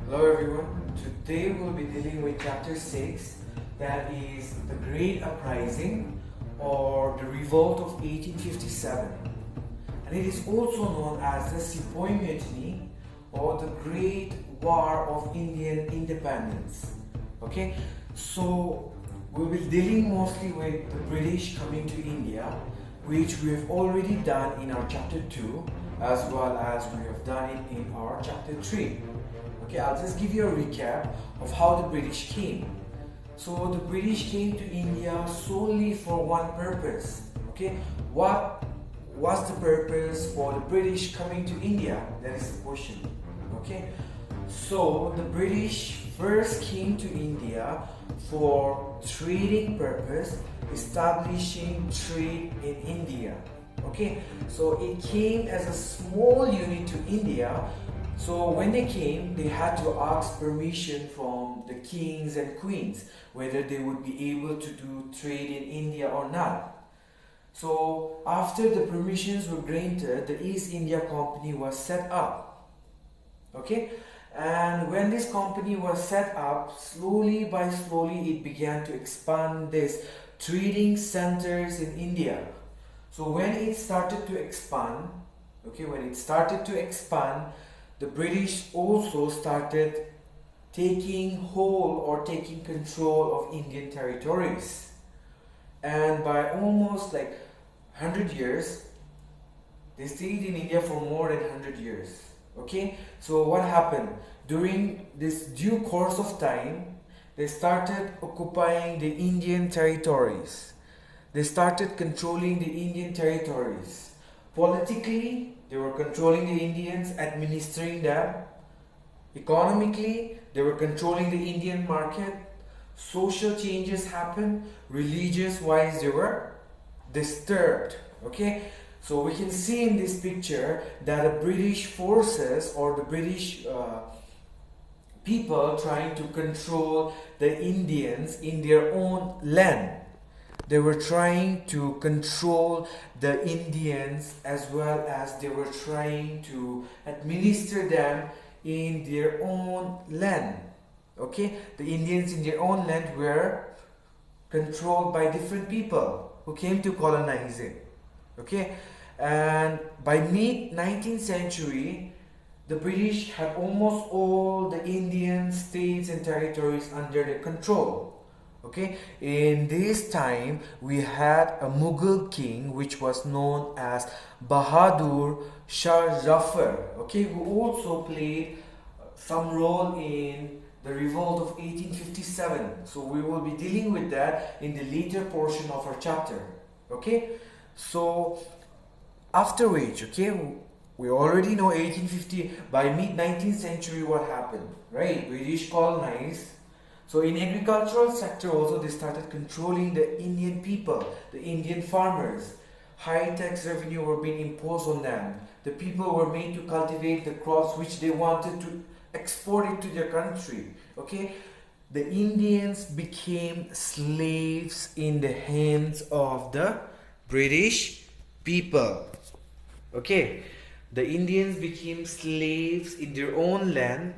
Hello everyone, today we'll be dealing with chapter 6, that is the Great Uprising or the Revolt of 1857, and it is also known as the Sepoy Mutiny or the Great War of Indian Independence. Okay, so we'll be dealing mostly with the British coming to India, which we have already done in our chapter 2 as well as we have done it in our chapter 3. Okay, I'll just give you a recap of how the British came. So the British came to India solely for one purpose. Okay, what was the purpose for the British coming to India? That is the question. Okay, so the British first came to India for trading purpose, establishing trade in India. Okay, so it came as a small unit to India. So when they came, they had to ask permission from the kings and queens whether they would be able to do trade in India or not. So after the permissions were granted, the East India Company was set up. Okay, and when this company was set up, slowly by slowly it began to expand this trading centers in India. So when it started to expand, the British also started taking hold or taking control of Indian territories. And by almost like 100 years, they stayed in India for more than 100 years. Okay, so what happened? During this due course of time, they started occupying the Indian territories. They started controlling the Indian territories. Politically, they were controlling the Indians, administering them. Economically, they were controlling the Indian market. Social changes happened. Religious-wise, they were disturbed. Okay, so we can see in this picture that the British forces or the British people trying to control the Indians in their own land. They were trying to control the Indians as well as they were trying to administer them in their own land. Okay, the Indians in their own land were controlled by different people who came to colonize it. Okay, and by mid-19th century, the British had almost all the Indian states and territories under their control. Okay, in this time we had a Mughal king which was known as Bahadur Shah Zafar, okay, who also played some role in the revolt of 1857. So we will be dealing with that in the later portion of our chapter. Okay, so after which, okay, we already know 1850, by mid-19th century what happened, right? British colonized. So in agricultural sector also they started controlling the Indian people, the Indian farmers. High tax revenue were being imposed on them. The people were made to cultivate the crops which they wanted to export it to their country. Okay, the Indians became slaves in the hands of the British people. Okay, the Indians became slaves in their own land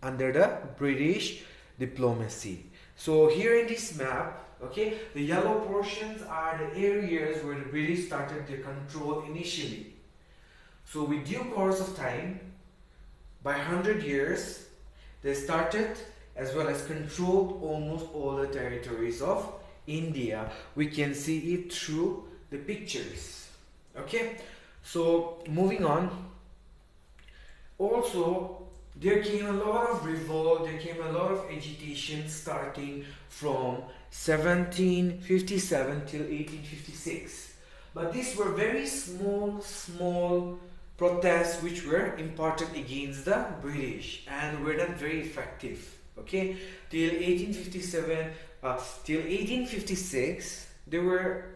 under the British diplomacy. So here in this map, okay, the yellow portions are the areas where the British started their control initially. So with due course of time, by 100 years, they started as well as controlled almost all the territories of India. We can see it through the pictures. Okay, so moving on. Also, there came a lot of revolt, there came a lot of agitation starting from 1757 till 1856. But these were very small protests which were imparted against the British and were not very effective. Okay, till 1857, till 1856, they were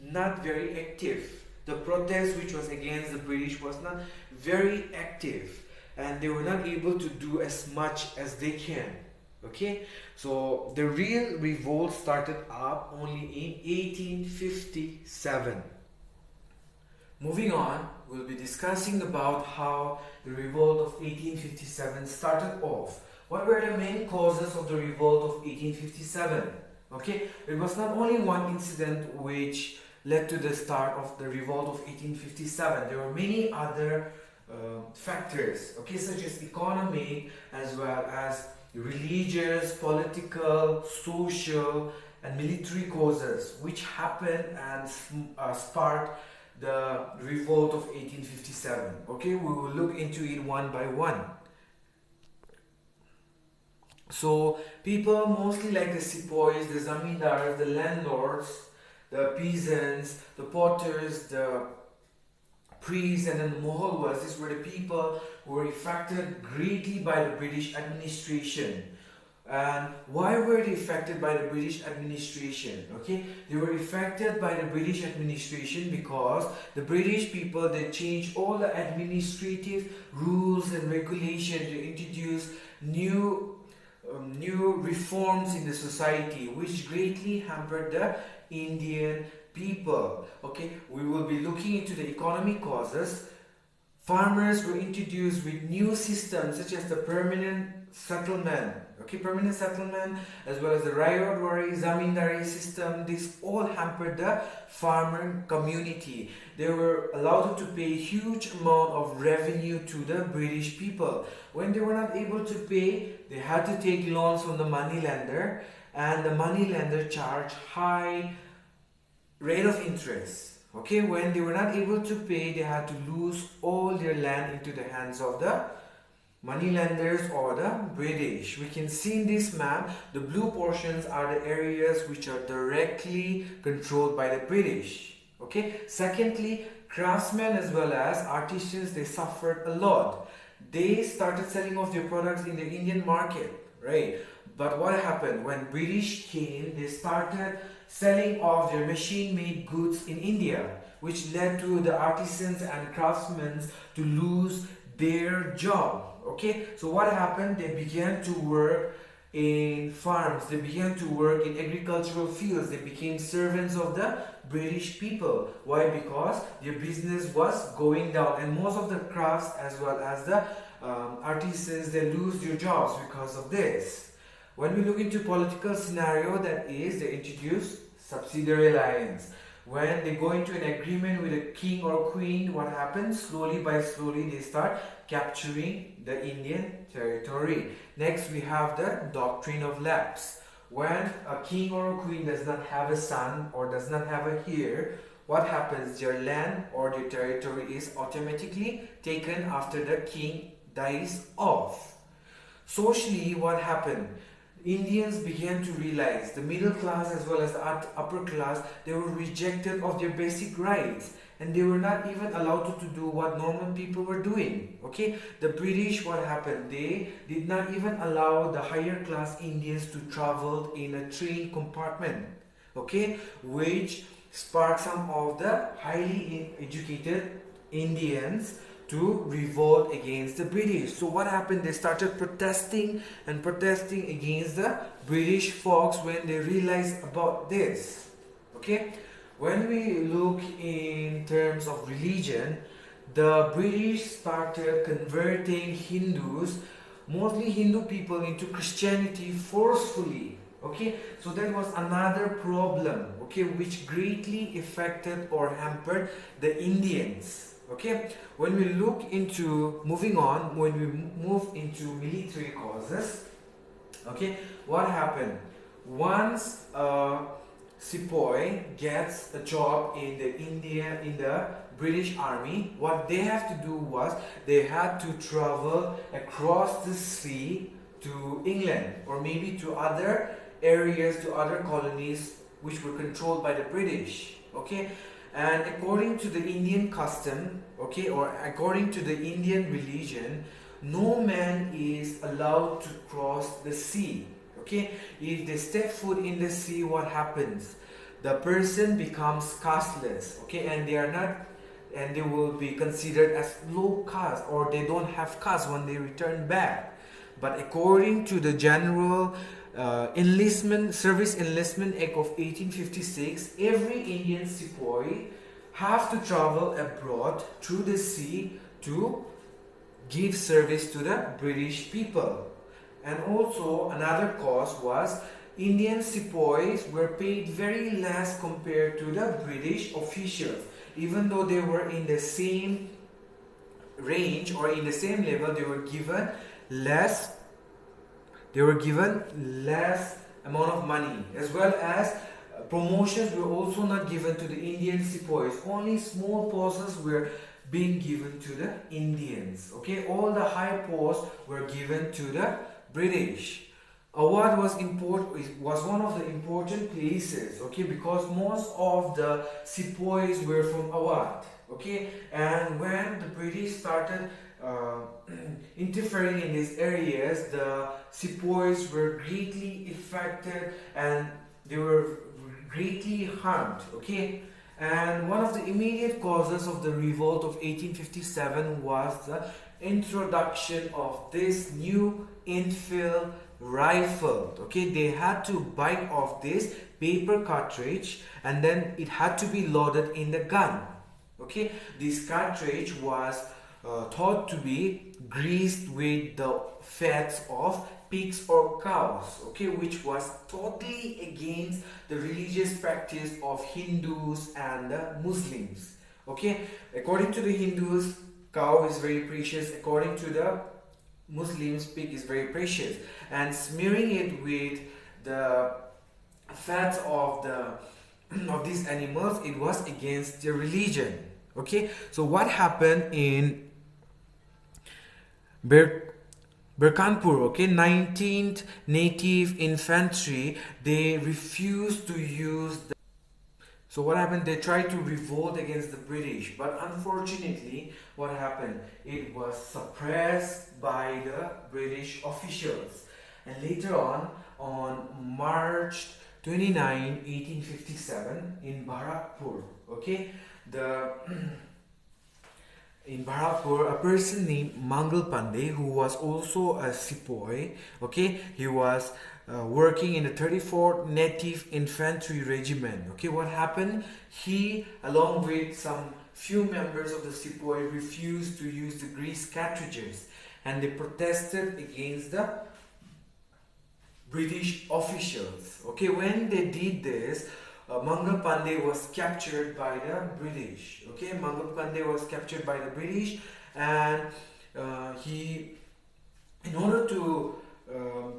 not very active. The protest which was against the British was not very active, and they were not able to do as much as they can. Okay, so the real revolt started up only in 1857. Moving on, we'll be discussing about how the revolt of 1857 started off. What were the main causes of the revolt of 1857? Okay, it was not only one incident which led to the start of the revolt of 1857. There were many other factors, okay, such as economic as well as religious, political, social, and military causes which happened and sparked the revolt of 1857. Okay, we will look into it one by one. So people mostly like the sepoys, the zamindars, the landlords, the peasants, the potters, the priests, and then the Mohalwas. These were the people who were affected greatly by the British administration. And why were they affected by the British administration? Okay, they were affected by the British administration because the British people, they changed all the administrative rules and regulations. They introduced new reforms in the society, which greatly hampered the Indian people. Okay, we will be looking into the economic causes. Farmers were introduced with new systems such as the permanent settlement, okay, permanent settlement, as well as the Rayodwari, Zamindari system. This all hampered the farmer community. They were allowed to pay huge amount of revenue to the British people. When they were not able to pay, they had to take loans from the moneylender, and the moneylender charged high rate of interest. Okay, when they were not able to pay, they had to lose all their land into the hands of the moneylenders or the British. We can see in this map, the blue portions are the areas which are directly controlled by the British. Okay, secondly, craftsmen as well as artisans, they suffered a lot. They started selling off their products in the Indian market, right? But what happened? When British came, they started selling off their machine-made goods in India, which led to the artisans and craftsmen to lose their job. Okay, so what happened? They began to work in farms, they began to work in agricultural fields, they became servants of the British people. Why? Because their business was going down, and most of the crafts as well as the artisans, they lose their jobs because of this. When we look into political scenario, that is, they introduce subsidiary alliance. When they go into an agreement with a king or queen, what happens? Slowly by slowly, they start capturing the Indian territory. Next, we have the Doctrine of Lapse. When a king or a queen does not have a son or does not have a heir, what happens? Their land or their territory is automatically taken after the king dies off. Socially, what happened? Indians began to realize the middle class as well as the upper class, they were rejected of their basic rights, and they were not even allowed to do what normal people were doing. Okay, the British, what happened? They did not even allow the higher class Indians to travel in a train compartment, okay, which sparked some of the highly educated Indians to revolt against the British. So what happened? They started protesting and protesting against the British folks when they realized about this. Okay, when we look in terms of religion, the British started converting Hindus, mostly Hindu people, into Christianity forcefully. Okay, so that was another problem, okay, which greatly affected or hampered the Indians. Okay, when we look into moving on, when we move into military causes, okay, what happened? Once a sepoy gets a job in the British Army, what they have to do was they had to travel across the sea to England or maybe to other areas, to other colonies which were controlled by the British. Okay, and according to the Indian custom, okay, or according to the Indian religion, no man is allowed to cross the sea. Okay, if they step foot in the sea, what happens? The person becomes casteless. Okay, and they will be considered as low caste, or they don't have caste when they return back. But according to the general Service Enlistment Act of 1856, every Indian sepoy have to travel abroad through the sea to give service to the British people. And also another cause was Indian sepoys were paid very less compared to the British officials. Even though they were in the same range or in the same level, they were given less amount of money, as well as promotions were also not given to the Indian sepoys. Only small posts were being given to the Indians. Okay, all the high posts were given to the British. Awadh was one of the important places, okay, because most of the sepoys were from Awadh, okay, and when the British started interfering in these areas, the sepoys were greatly affected and they were greatly harmed, okay. And one of the immediate causes of the revolt of 1857 was the introduction of this new infill rifle. Okay, they had to bite off this paper cartridge and then it had to be loaded in the gun. Okay, this cartridge was thought to be greased with the fats of pigs or cows, okay, which was totally against the religious practice of Hindus and the Muslims. Okay, according to the Hindus, cow is very precious. According to the Muslims, pig is very precious, and smearing it with the fats of these animals, it was against their religion. Okay, so what happened in Berkanpur, okay, 19th Native Infantry, they refused to use the... So what happened? They tried to revolt against the British, but unfortunately, what happened? It was suppressed by the British officials. And later on March 29, 1857, in Bharatpur, okay, in Bharatpur, a person named Mangal Pandey, who was also a sepoy, okay, he was working in the 34th Native Infantry Regiment. Okay, what happened? He, along with some few members of the sepoy, refused to use the grease cartridges, and they protested against the British officials. Okay, when they did this, Mangal Pandey was captured by the British. Okay, Mangal Pandey was captured by the British, and in order to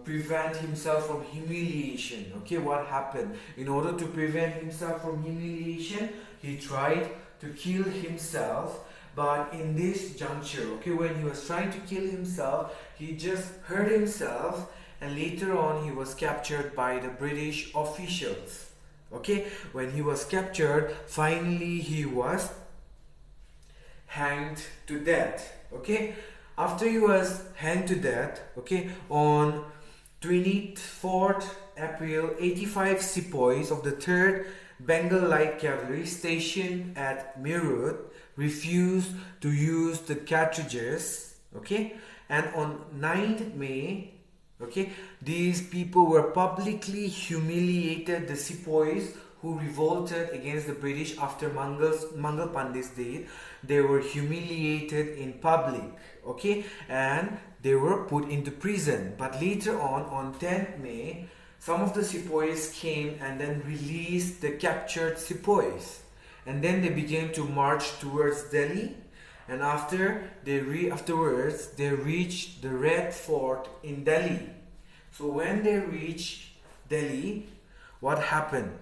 prevent himself from humiliation, okay, what happened? In order to prevent himself from humiliation, he tried to kill himself. But in this juncture, okay, when he was trying to kill himself, he just hurt himself, and later on he was captured by the British officials. Okay, when he was captured, finally he was hanged to death. Okay, after he was hanged to death, okay, on 24th April, 85 sepoys of the 3rd Bengal Light Cavalry stationed at Meerut refused to use the cartridges. Okay, and on 9th May, okay, these people were publicly humiliated. The sepoys who revolted against the British after Mangal Pandey's death, they were humiliated in public, okay, and they were put into prison. But later on 10th May, some of the sepoys came and then released the captured sepoys, and then they began to march towards Delhi. And afterwards, they reached the Red Fort in Delhi. So when they reached Delhi, what happened?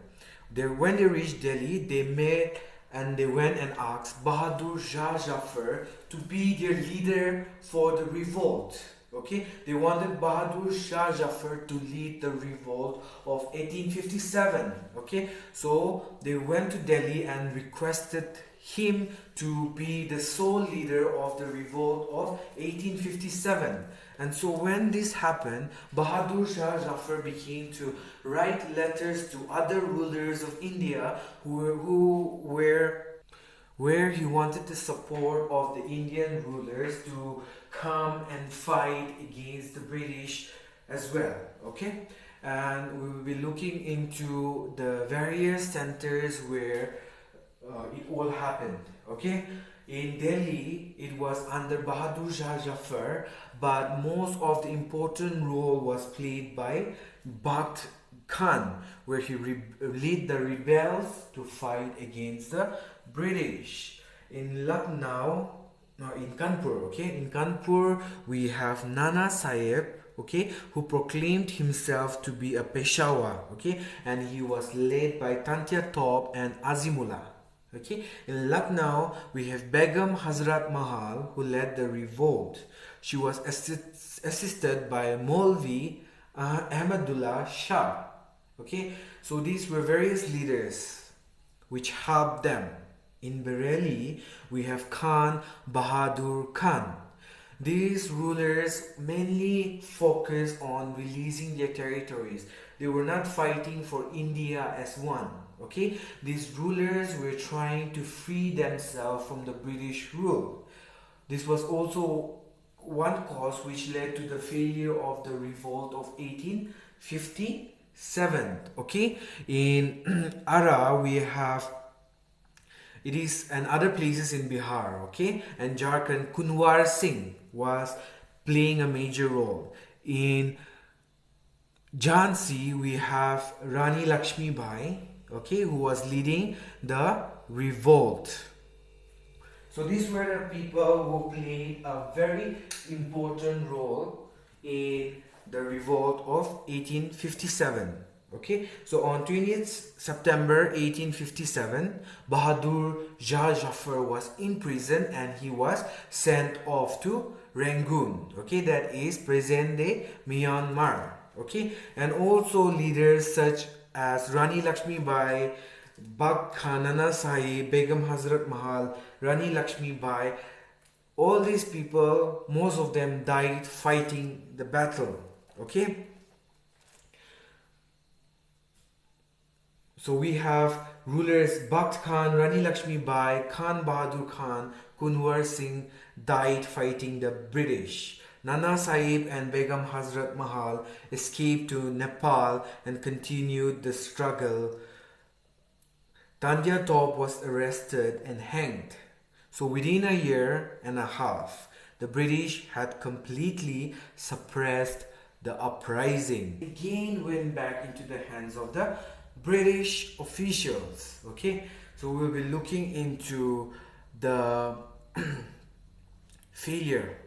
When they reached Delhi, they met and they went and asked Bahadur Shah Jafar to be their leader for the revolt. Okay, they wanted Bahadur Shah Jafar to lead the revolt of 1857. Okay, so they went to Delhi and requested him to be the sole leader of the revolt of 1857. And so when this happened, Bahadur Shah Jafar began to write letters to other rulers of India where he wanted the support of the Indian rulers to come and fight against the British as well. Okay, and we will be looking into the various centers where it all happened. Okay, In Delhi, it was under Bahadur Shah Jafar, but most of the important role was played by Bakht Khan, where he led the rebels to fight against the British. In Lucknow, no, in Kanpur, okay, in Kanpur we have Nana Sahib, okay, who proclaimed himself to be a Peshawar, okay, and he was led by Tantia Top and Azimullah. Okay, in Lucknow we have Begum Hazrat Mahal, who led the revolt. She was assisted by Maulvi Ahmadullah Shah. Okay, so these were various leaders which helped them. In Bareilly we have Khan Bahadur Khan. These rulers mainly focused on releasing their territories. They were not fighting for India as one. Okay, these rulers were trying to free themselves from the British rule. This was also one cause which led to the failure of the revolt of 1857. Okay, in Ara we have, it is, and other places in Bihar, okay, and Jharkhand, Kunwar Singh was playing a major role. In Jhansi we have Rani Lakshmi Bai, okay, who was leading the revolt. So these were the people who played a very important role in the revolt of 1857. Okay, so on 20th September 1857, Bahadur Shah Jafar was in prison and he was sent off to Rangoon. Okay, that is present-day Myanmar. Okay, and also leaders such as Rani Lakshmi Bai, Bakht Khan, Nana Sahib, Begum Hazrat Mahal, Rani Lakshmi Bai, all these people, most of them died fighting the battle. Okay, so we have rulers Bakht Khan, Rani Lakshmi Bai, Khan Bahadur Khan, Kunwar Singh died fighting the British. Nana Sahib and Begum Hazrat Mahal escaped to Nepal and continued the struggle. Tandia Top was arrested and hanged. So within a year and a half, the British had completely suppressed the uprising. It again went back into the hands of the British officials. Okay, so we'll be looking into the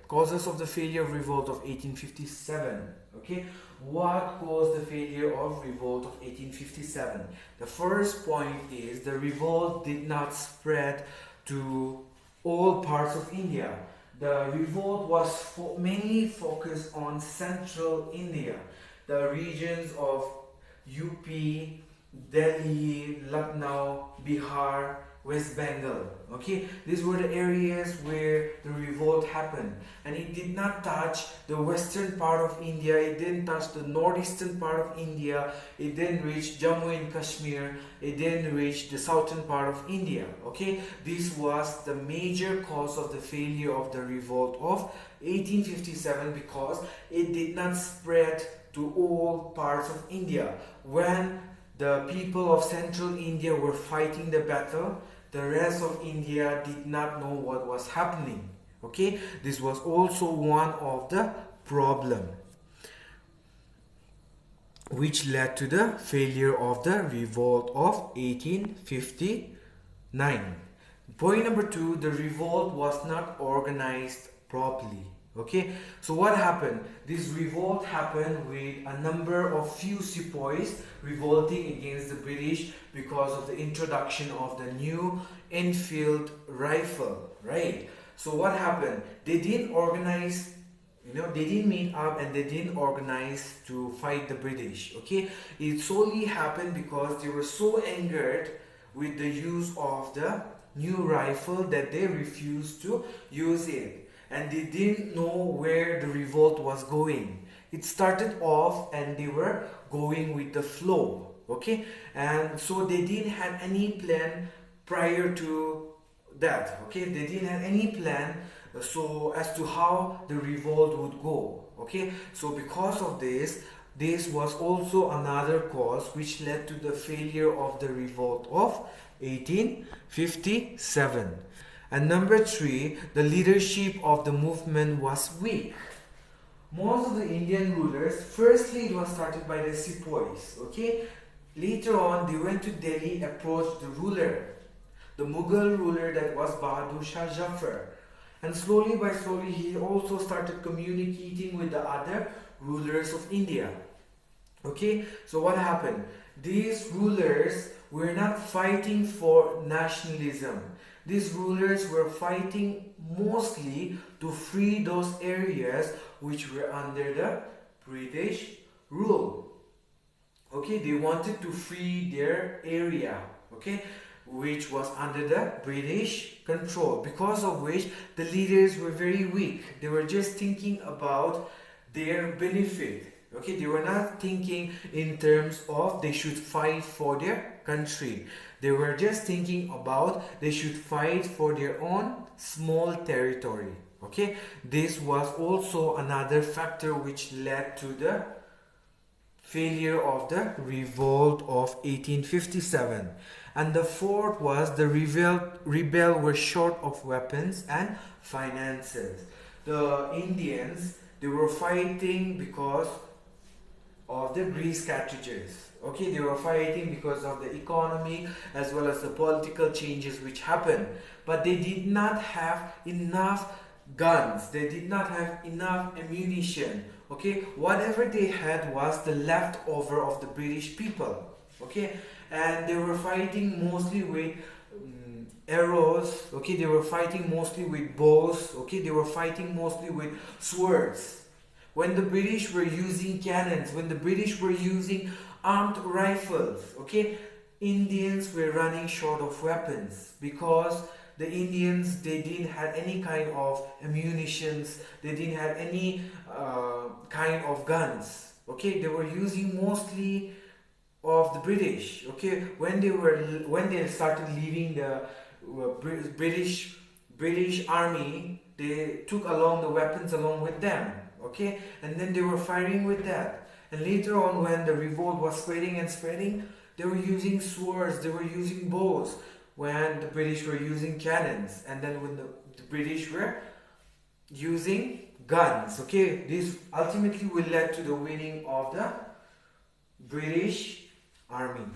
causes of the failure of revolt of 1857. Okay, what caused the failure of revolt of 1857? The first point is the revolt did not spread to all parts of India. The revolt was mainly focused on central India, the regions of UP, Delhi, Lucknow, Bihar, West Bengal. Okay, these were the areas where the revolt happened, and it did not touch the western part of India, it didn't touch the northeastern part of India, it didn't reach Jammu and Kashmir, it didn't reach the southern part of India. Okay, this was the major cause of the failure of the revolt of 1857, because it did not spread to all parts of India. When the people of central India were fighting the battle, the rest of India did not know what was happening. Okay, this was also one of the problem which led to the failure of the revolt of 1859. Point number 2, the revolt was not organized properly. Okay, so what happened? This revolt happened with a number of few sepoys revolting against the British because of the introduction of the new Enfield rifle, right? So what happened? They didn't organize, they didn't meet up and they didn't organize to fight the British. Okay, it solely happened because they were so angered with the use of the new rifle that they refused to use it. And they didn't know where the revolt was going. It started off and they were going with the flow. Okay, and so they didn't have any plan prior to that. Okay, they didn't have any plan so as to how the revolt would go. Okay, so because of this was also another cause which led to the failure of the revolt of 1857. And number 3, the leadership of the movement was weak. Most of the Indian rulers, firstly it was started by the sepoys, okay? Later on they went to Delhi, approached the ruler, the Mughal ruler, that was Bahadur Shah Jafar. And slowly by slowly he also started communicating with the other rulers of India. Okay, so what happened? These rulers were not fighting for nationalism. These rulers were fighting mostly to free those areas which were under the British rule. Okay, they wanted to free their area, okay, which was under the British control, because of which the leaders were very weak. They were just thinking about their benefit. Okay, they were not thinking in terms of they should fight for their country. They were just thinking about they should fight for their own small territory. Okay, this was also another factor which led to the failure of the revolt of 1857. And the fourth was the rebel were short of weapons and finances. The Indians, they were fighting because of the grease cartridges. Okay, they were fighting because of the economy as well as the political changes which happened. But they did not have enough guns, they did not have enough ammunition. Okay, whatever they had was the leftover of the British people. Okay, and they were fighting mostly with arrows. Okay, they were fighting mostly with bows. Okay, they were fighting mostly with swords. When the British were using cannons, when the British were using armed rifles, okay, Indians were running short of weapons, because the Indians, they didn't have any kind of ammunitions, they didn't have any kind of guns. Okay, they were using mostly of the British. Okay, when they started leaving the British army, they took along the weapons along with them. Okay, and then they were fighting with that. And later on, when the revolt was spreading and spreading, they were using swords, they were using bows, when the British were using cannons, and then when the British were using guns. Okay, this ultimately will lead to the winning of the British army.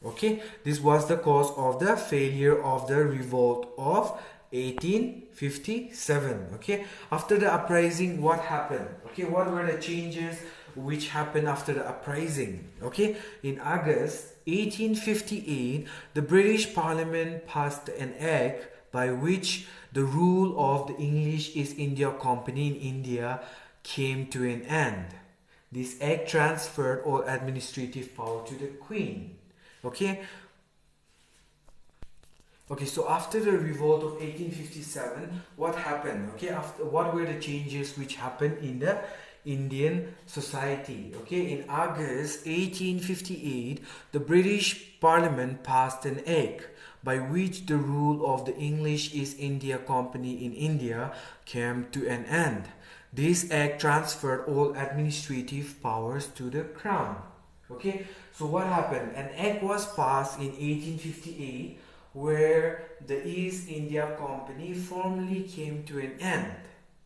Okay, this was the cause of the failure of the revolt of 1857. Okay, after the uprising, what happened? Okay, what were the changes which happened after the uprising? Okay, in August 1858, the British Parliament passed an act by which the rule of the English East India Company in India came to an end. This act transferred all administrative power to the Queen. Okay, so after the revolt of 1857, what happened? Okay, what were the changes which happened in the Indian society? Okay, in August 1858, the British Parliament passed an act by which the rule of the English East India Company in India came to an end. This act transferred all administrative powers to the Crown. Okay, so what happened? An act was passed in 1858 where the East India Company formally came to an end.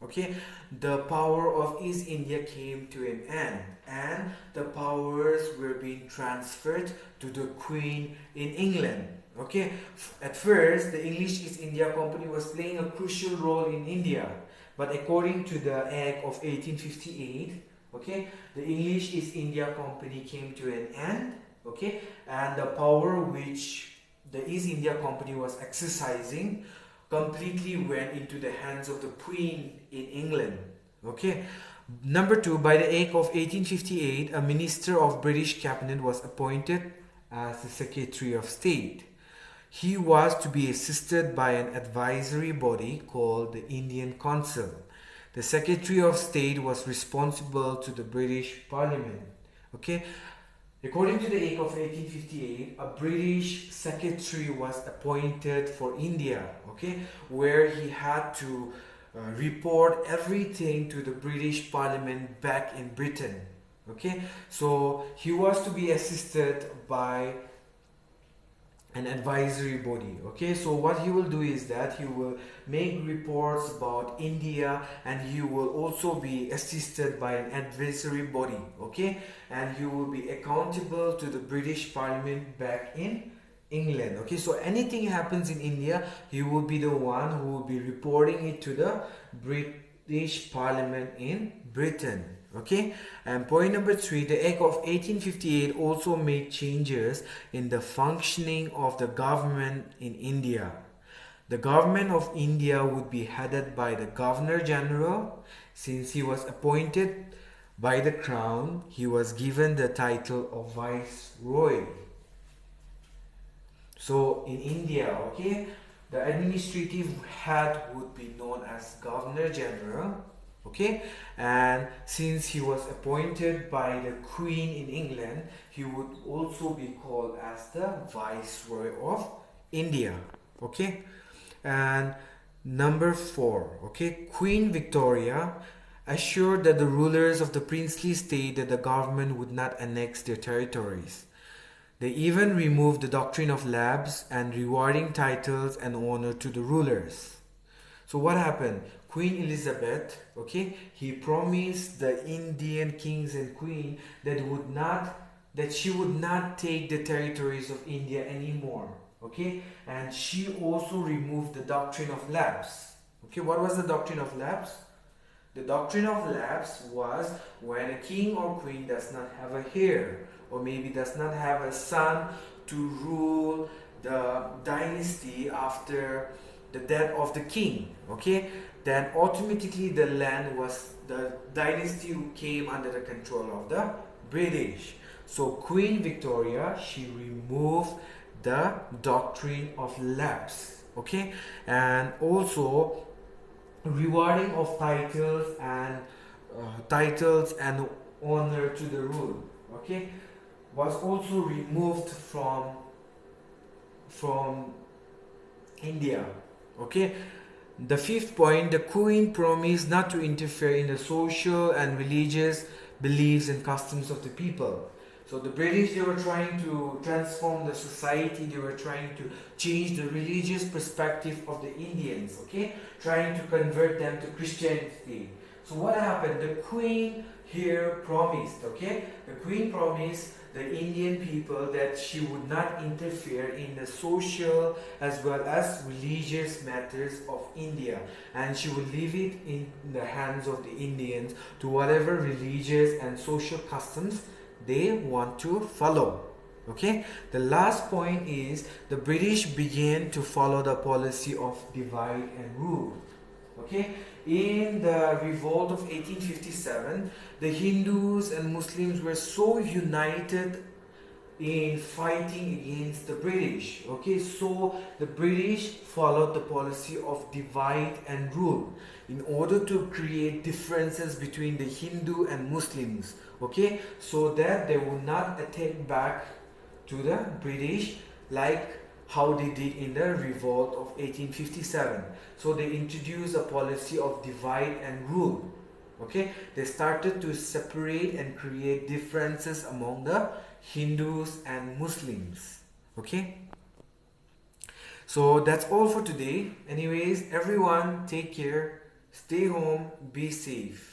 Okay, the power of East India came to an end, and the powers were being transferred to the Queen in England. Okay, at first the English East India Company was playing a crucial role in India, but according to the Act of 1858, okay, the English East India Company came to an end. Okay, and the power which the East India Company was exercising completely went into the hands of the Queen in England. Okay. Number 2, by the Act of 1858, a minister of British cabinet was appointed as the Secretary of State. He was to be assisted by an advisory body called the Indian Council. The Secretary of State was responsible to the British Parliament. Okay. According to the Act of 1858, a British secretary was appointed for India, okay, where he had to report everything to the British Parliament back in Britain. Okay, so he was to be assisted by an advisory body. Okay, so what he will do is that he will make reports about India, and he will also be assisted by an advisory body. Okay, and he will be accountable to the British Parliament back in England. Okay, so anything happens in India, he will be the one who will be reporting it to the British Parliament in Britain. Okay, and point number 3, the Act of 1858 also made changes in the functioning of the government in India. The government of India would be headed by the Governor General. Since he was appointed by the Crown, he was given the title of Viceroy. So in India, okay, the administrative head would be known as Governor General. Okay, and since he was appointed by the Queen in England, he would also be called as the Viceroy of India. Okay, and number 4, okay, Queen Victoria assured that the rulers of the princely state that the government would not annex their territories. They even removed the doctrine of lapse and rewarding titles and honor to the rulers. So what happened? Queen Elizabeth, okay, he promised the Indian kings and queen that she would not take the territories of India anymore. Okay, and she also removed the doctrine of lapse. Okay, what was the doctrine of lapse? The doctrine of lapse was when a king or queen does not have a heir, or maybe does not have a son to rule the dynasty after the death of the king. Okay, then automatically the dynasty came under the control of the British. So Queen Victoria, she removed the doctrine of lapse. Okay, and also rewarding of titles and honor to the rule, okay, was also removed from India. Okay, the 5th point, the Queen promised not to interfere in the social and religious beliefs and customs of the people. So the British, they were trying to transform the society, they were trying to change the religious perspective of the Indians, okay, trying to convert them to Christianity. So what happened? The Queen here promised, okay, the Queen promised the Indian people that she would not interfere in the social as well as religious matters of India, and she would leave it in the hands of the Indians to whatever religious and social customs they want to follow. Okay, the last point is the British began to follow the policy of divide and rule. Okay, in the revolt of 1857, the Hindus and Muslims were so united in fighting against the British. Okay, so the British followed the policy of divide and rule in order to create differences between the Hindu and Muslims. Okay, so that they would not attack back to the British like how they did in the revolt of 1857. So they introduced a policy of divide and rule. Okay, they started to separate and create differences among the Hindus and Muslims. Okay, so that's all for today. Anyways, everyone, take care, stay home, be safe.